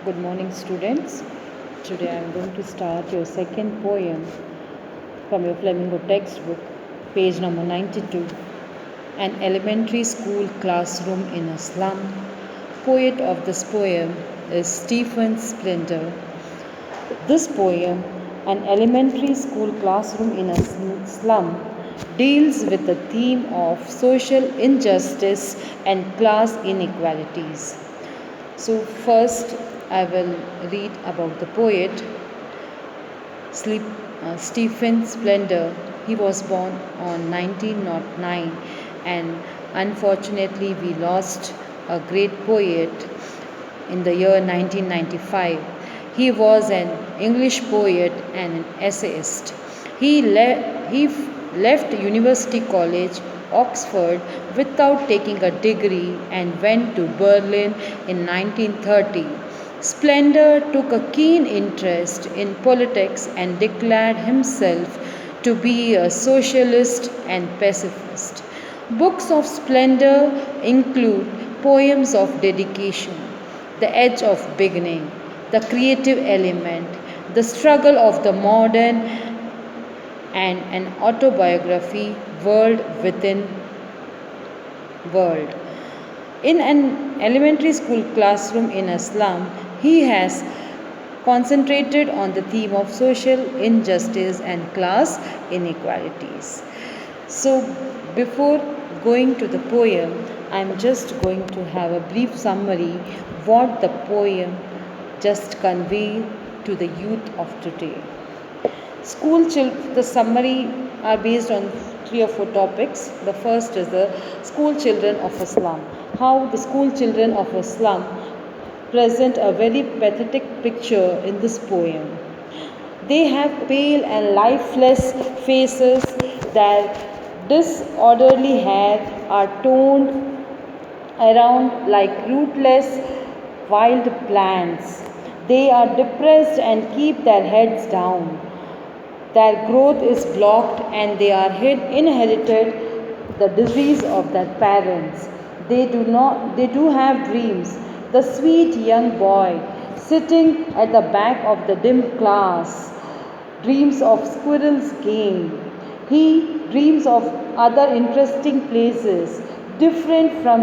Good morning, students. Today I am going to start your second poem from your Flamingo textbook, page number 92. An elementary school classroom in a slum. Poet of this poem is Stephen Splendor. This poem, An Elementary School Classroom in a Slum, deals with the theme of social injustice and class inequalities. So, first, I will read about the poet Stephen Splendor. He was born on 1909, and unfortunately, we lost a great poet in the year 1995. He was an English poet and an essayist. He left University College, Oxford, without taking a degree and went to Berlin in 1930. Splendor took a keen interest in politics and declared himself to be a socialist and pacifist. Books of Splendor include poems of dedication, The Edge of Beginning, The Creative Element, The Struggle of the Modern, and an autobiography, World Within World. In an elementary school classroom in a slum, he has concentrated on the theme of social injustice and class inequalities. So, before going to the poem, I'm just going to have a brief summary what the poem just convey to the youth of today. The summary are based on 3 or 4 topics. The first is the school children of a slum. How the school children of a slum present a very pathetic picture in this poem. They have pale and lifeless faces, their disorderly hair are toned around like rootless wild plants. They are depressed and keep their heads down. Their growth is blocked and they are inherited the disease of their parents. They do have dreams. The sweet young boy sitting at the back of the dim class dreams of squirrel's game. He dreams of other interesting places different from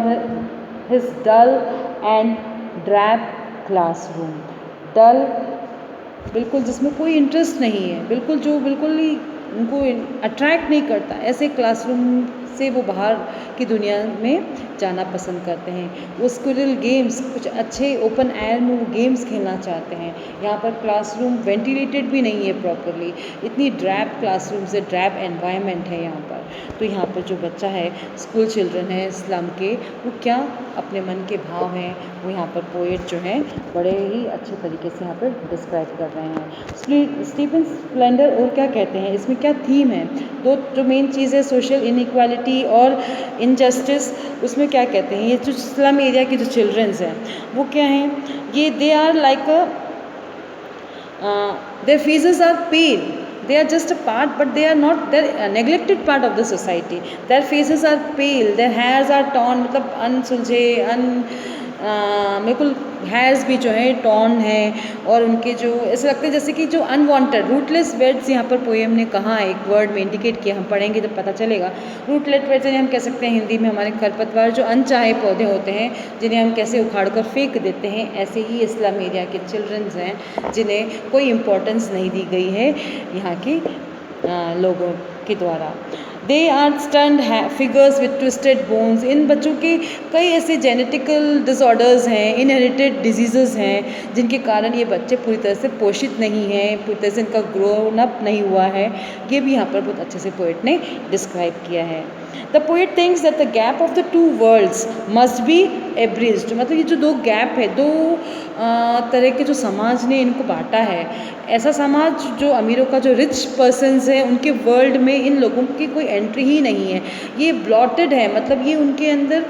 his dull and drab classroom. Dull बिल्कुल जिसमें कोई interest नहीं है, बिल्कुल ही उनको attract नहीं करता, ऐसे क्लासरूम से वो बाहर की दुनिया में जाना पसंद करते हैं। वो स्क्विरल गेम्स कुछ अच्छे ओपन एयर में वो गेम्स खेलना चाहते हैं। यहाँ पर क्लासरूम वेंटिलेटेड भी नहीं है प्रॉपरली, इतनी ड्रैब क्लासरूम से ड्रैब एनवायरनमेंट है यहाँ पर। तो यहाँ पर जो बच्चा है, स्कूल चिल्ड्रन है स्लम के, वो क्या अपने मन के भाव हैं वो यहाँ पर पोएट जो है बड़े ही अच्छे तरीके से यहाँ पर डिस्क्राइब कर रहे हैं। स्टीफन स्प्लेंडर और क्या कहते हैं, इसमें क्या थीम है, दो जो मेन चीज़ है सोशल इनइक्वालिटी और इनजस्टिस, उसमें क्या कहते हैं, ये जो स्लम एरिया के जो चिल्ड्रंस हैं वो क्या हैं, ये they are like their faces are pale, they are just a part but they are not, they're a neglected part of the society. Their faces are pale, their hairs are torn, मतलब अनसुलझे बिल्कुल hairs भी जो है torn है, और उनके जो ऐसा लगता है जैसे कि जो अनवांटेड रूटलेस वर्ड्स यहाँ पर पोएम ने कहा है, एक वर्ड में इंडिकेट किया, हम पढ़ेंगे तो पता चलेगा। रूटलेस वर्ड्स हम कह सकते हैं हिंदी में हमारे खरपतवार, जो अनचाहे पौधे होते हैं जिन्हें हम कैसे उखाड़ कर फेंक देते हैं, ऐसे ही इस्लाम एरिया के चिल्ड्रंस हैं जिन्हें कोई इम्पोर्टेंस नहीं दी गई है यहाँ के लोगों के द्वारा। They are stunned figures with twisted bones, इन बच्चों के कई ऐसे जेनेटिकल डिसऑर्डर्स हैं, इनहेरिटेड डिजीज़ हैं जिनके कारण ये बच्चे पूरी तरह से पोषित नहीं हैं, पूरी तरह से इनका ग्रोन अप नहीं हुआ है। ये भी यहाँ पर बहुत अच्छे से पोएट ने डिस्क्राइब किया है। The poet thinks that the gap of the two worlds must be abridged, मतलब ये जो दो गैप है, दो तरह के जो समाज ने इनको बांटा है, ऐसा समाज जो अमीरों का, जो रिच पर्सन्स हैं उनके वर्ल्ड में इन लोगों की कोई एंट्री ही नहीं है, ये ब्लॉटेड है, मतलब ये उनके अंदर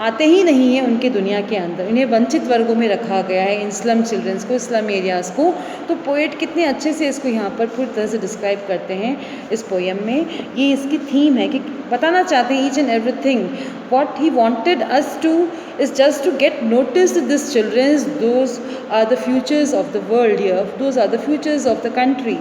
आते ही नहीं है, उनके दुनिया के अंदर इन्हें वंचित वर्गों में रखा गया है, इन स्लम चिल्ड्रंस को, स्लम एरियाज़ को। तो पोएट कितने अच्छे से इसको यहाँ पर पूरी तरह से डिस्क्राइब करते हैं इस पोएम में। ये इसकी थीम है कि बताना चाहते हैं each and everything what he wanted us to is just to get noticed these children. Those are the futures of the world here. Those are the futures of the country.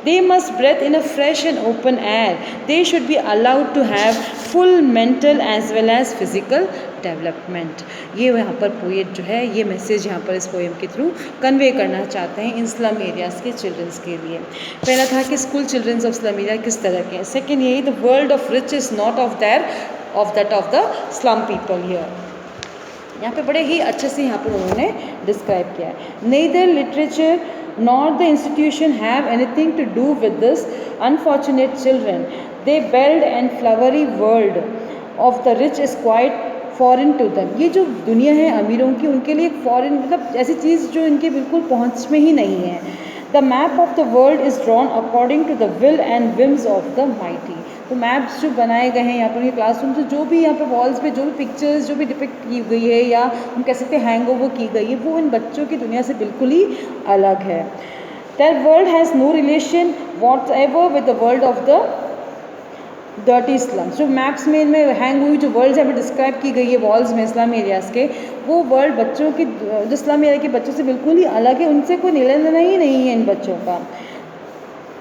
They must breathe in a fresh and open air. They should be allowed to have full mental as well as physical development. ये यहाँ पर poet जो है ये message यहाँ पर इस poem के थ्रू कन्वे करना चाहते हैं इन स्लम एरियाज़ के चिल्ड्रंस के लिए. पहला था कि school childrens of slum area किस तरह के हैं. सेकेंड यही the world of rich is not of that of the slum people here. यहाँ पे बड़े ही अच्छे से यहाँ पर उन्होंने डिस्क्राइब किया है. Neither literature nor the institution have anything to do with this unfortunate children. They build and flowery world of the rich is quite foreign to them. ये जो दुनिया है अमीरों की उनके लिए एक फॉरेन मतलब ऐसी चीज़ जो इनके बिल्कुल पहुँच में ही नहीं है. The map of the world is drawn according to the will and whims of the mighty. तो मैप्स जो बनाए गए हैं यहाँ पर ये क्लासरूम से जो भी यहाँ पर वॉल्स पे जो भी पिक्चर्स जो भी डिपिक्ट की गई है या हम कह सकते हैं हैंग ओवर की गई है वो इन बच्चों की दुनिया से बिल्कुल ही अलग है. Their world has no relation whatever with the world of the dirty slums. जो मैप्स में इनमें हैंग हुई जो वर्ल्ड्स हमें डिस्क्राइब की गई है वॉल्स में स्लम एरियाज़ के वो वर्ल्ड बच्चों की जो स्लम एरिया के बच्चों से बिल्कुल ही अलग है. उनसे कोई लेना देना ही नहीं है इन बच्चों का.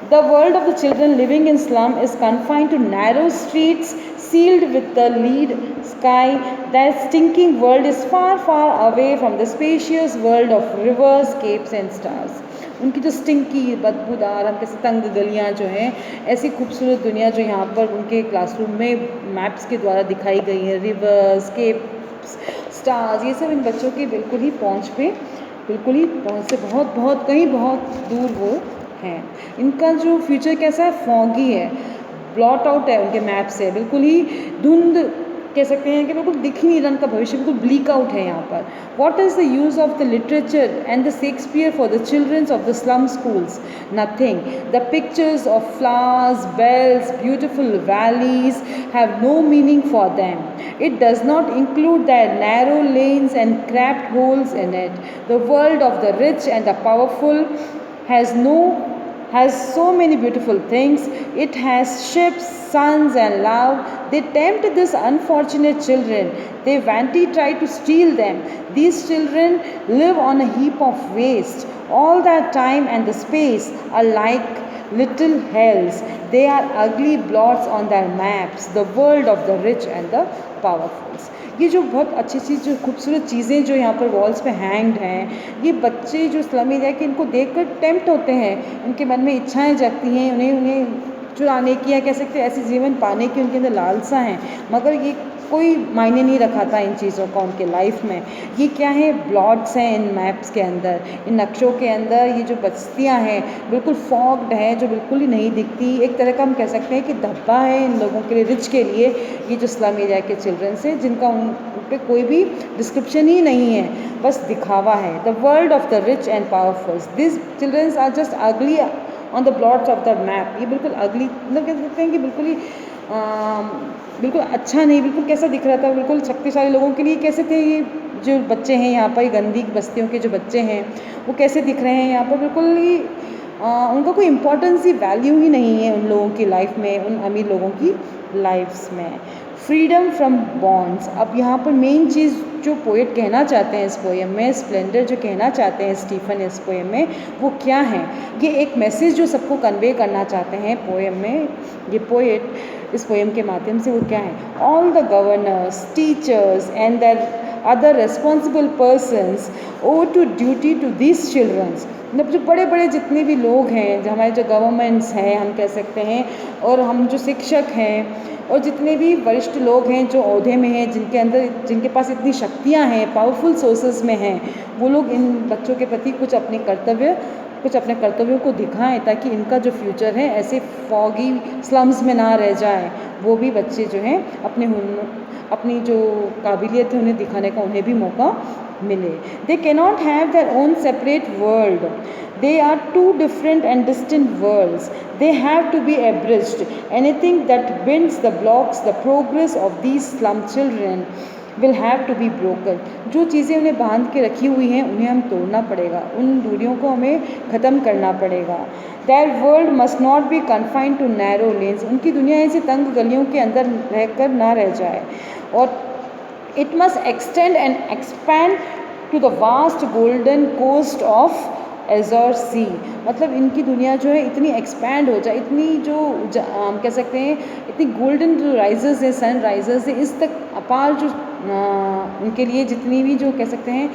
The world of the children living in slum is confined to narrow streets sealed with the lead sky. That stinking world is far, far away from the spacious world of rivers, capes and stars. उनकी जो stinky बदबूदार हम कैसे तंग गलियाँ जो हैं ऐसी खूबसूरत दुनिया जो यहाँ पर उनके क्लासरूम में मैप्स के द्वारा दिखाई गई है. रिवर्स, केप्स, स्टार्स ये सब इन बच्चों की बिल्कुल ही पहुँच से बहुत बहुत कहीं बहुत दूर वो हैं. इनका जो फ्यूचर कैसा है फॉगी है, ब्लॉट आउट है उनके मैप से. बिल्कुल ही धुंध कह सकते हैं कि बिल्कुल दिख ही नहीं रहा उनका भविष्य. बिल्कुल ब्लीक आउट है यहाँ पर. What is the use of the literature and the Shakespeare for the childrens of the slum schools? Nothing. The pictures of flowers, bells, beautiful valleys have no meaning for them. It does not include their narrow lanes and cramped holes in it. The world of the rich and the powerful has so many beautiful things. It has ships, suns and love. They tempt these unfortunate children. They vainly try to steal them. These children live on a heap of waste. All that time and the space are like little hells. They are ugly blots on their maps, the world of the rich and the powerful. ये जो बहुत अच्छी जो खूबसूरत चीज़ें जो यहाँ पर वॉल्स पे हैंग्ड हैं ये बच्चे जो स्लम एरिया के इनको देखकर टेम्प्ट होते हैं. उनके मन में इच्छाएं जगती हैं उन्हें चुराने की या कह सकते हैं ऐसे जीवन पाने की उनके अंदर लालसा हैं. मगर ये कोई मायने नहीं रखा था इन चीज़ों का उनके लाइफ में. ये क्या है ब्लॉट्स हैं इन मैप्स के अंदर, इन नक्शों के अंदर. ये जो बस्तियां हैं बिल्कुल फॉग्ड हैं जो बिल्कुल ही नहीं दिखती. एक तरह का हम कह सकते हैं कि धब्बा है इन लोगों के लिए, रिच के लिए. ये जो स्लम एरिया के चिल्ड्रंस हैं जिनका उन पे कोई भी डिस्क्रिप्शन ही नहीं है, बस दिखावा है. The world of the rich and powerful. This children's are just ugly on the blots of the map. ये बिल्कुल अगली मतलब कह सकते हैं कि बिल्कुल ही बिल्कुल अच्छा नहीं, बिल्कुल कैसा दिख रहा था बिल्कुल शक्तिशाली लोगों के लिए. कैसे थे ये जो बच्चे हैं यहाँ पर गंदी बस्तियों के जो बच्चे हैं वो कैसे दिख रहे हैं यहाँ पर? बिल्कुल ही उनका कोई इम्पोर्टेंस ही वैल्यू ही नहीं है उन लोगों की लाइफ में, उन अमीर लोगों की लाइफ्स में. Freedom from bonds. अब यहाँ पर मेन चीज़ जो पोएट कहना चाहते हैं इस पोएम में, स्प्लेंडर जो कहना चाहते हैं स्टीफन इस पोएम में, वो क्या है? ये एक मैसेज जो सबको कन्वे करना चाहते हैं पोएम में ये पोएट इस पोएम के माध्यम से, वो क्या है? All the governors, teachers and their other responsible persons owe to duty to this childrens. मतलब जो बड़े बड़े जितने भी लोग हैं जो हमारे जो गवर्नमेंट्स हैं हम कह सकते हैं, और हम जो शिक्षक हैं और जितने भी वरिष्ठ लोग हैं जो ओहदे में हैं, जिनके पास इतनी शक्तियाँ हैं, पावरफुल सोर्सेज में हैं, वो लोग इन बच्चों के प्रति कुछ अपने कर्तव्यों को दिखाएं ताकि इनका जो फ्यूचर है ऐसे फॉगी स्लम्स में ना रह जाए. वो भी बच्चे जो हैं अपनी जो काबिलियत है उन्हें दिखाने का उन्हें भी मौका मिले. They cannot have their own separate world. They are two different and distant worlds. They have to be abridged. Anything that binds the blocks, the progress of these slum children will have to be broken. जो चीज़ें उन्हें बांध के रखी हुई हैं उन्हें हम तोड़ना पड़ेगा, उन दूरियों को हमें ख़त्म करना पड़ेगा. Their world must not be confined to narrow lanes. उनकी दुनिया ऐसी तंग गलियों के अंदर रहकर ना रह जाए. और It must extend and expand to the vast golden coast of एजोर सी। मतलब इनकी दुनिया जो है इतनी एक्सपैंड हो जाए, इतनी जो हम कह सकते हैं इतनी गोल्डन जो राइजेस है, सन राइजेस है, इस तक अपार जो उनके लिए जितनी भी जो कह सकते हैं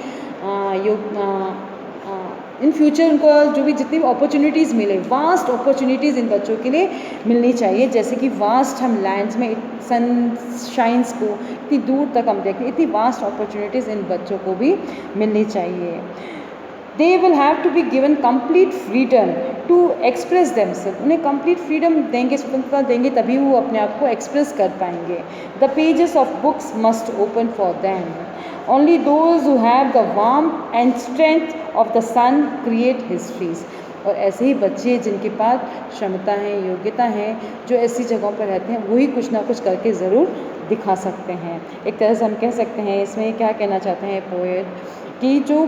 इन फ्यूचर उनको जो भी जितनी भी अपॉर्चुनिटीज़ मिले, वास्ट अपॉर्चुनिटीज़ इन बच्चों के लिए मिलनी चाहिए। जैसे कि वास्ट हम लैंड्स में सनशाइन्स को इतनी दूर तक हम देखें, इतनी वास्ट अपॉर्चुनिटीज़ इन बच्चों को भी मिलनी चाहिए। They will have to be given complete freedom to express themselves। उन्हें complete freedom देंगे, स्वतंत्रता देंगे, तभी वो अपने आप को एक्सप्रेस कर पाएंगे। The pages of books must open for them। Only those who have the warmth and strength of the sun create histories। और ऐसे ही बच्चे जिनके पास क्षमता है, योग्यता है, जो ऐसी जगहों पर रहते हैं, वही कुछ ना कुछ करके ज़रूर दिखा सकते हैं। एक तरह से हम कह सकते हैं, इसमें क्या कहना चाहते हैं पोएट कि जो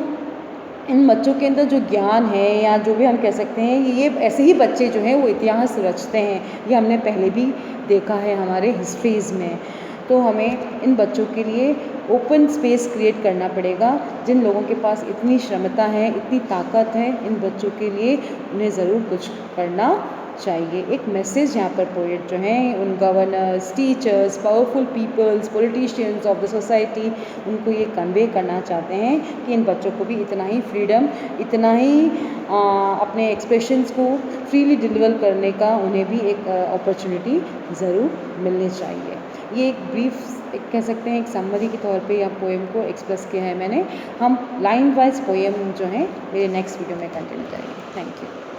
इन बच्चों के अंदर जो ज्ञान है या जो भी हम कह सकते हैं, ये ऐसे ही बच्चे जो हैं वो इतिहास रचते हैं। ये हमने पहले भी देखा है हमारे हिस्ट्रीज़ में। तो हमें इन बच्चों के लिए ओपन स्पेस क्रिएट करना पड़ेगा। जिन लोगों के पास इतनी क्षमता है, इतनी ताकत है, इन बच्चों के लिए उन्हें ज़रूर कुछ करना चाहिए। एक मैसेज यहाँ पर पोएट जो हैं उन governors, teachers, powerful peoples, politicians of the society, उनको ये कन्वे करना चाहते हैं कि इन बच्चों को भी इतना ही फ्रीडम, इतना ही अपने एक्सप्रेशंस को फ्रीली डिलीवर करने का उन्हें भी एक अपॉर्चुनिटी ज़रूर मिलनी चाहिए। ये एक ब्रीफ एक कह सकते हैं एक समरी के तौर पे यहाँ पोएम को एक्सप्रेस किया है मैंने। हम लाइन वाइज पोएम जो है मेरे नेक्स्ट वीडियो में कंटिन्यू करेंगे। Thank you.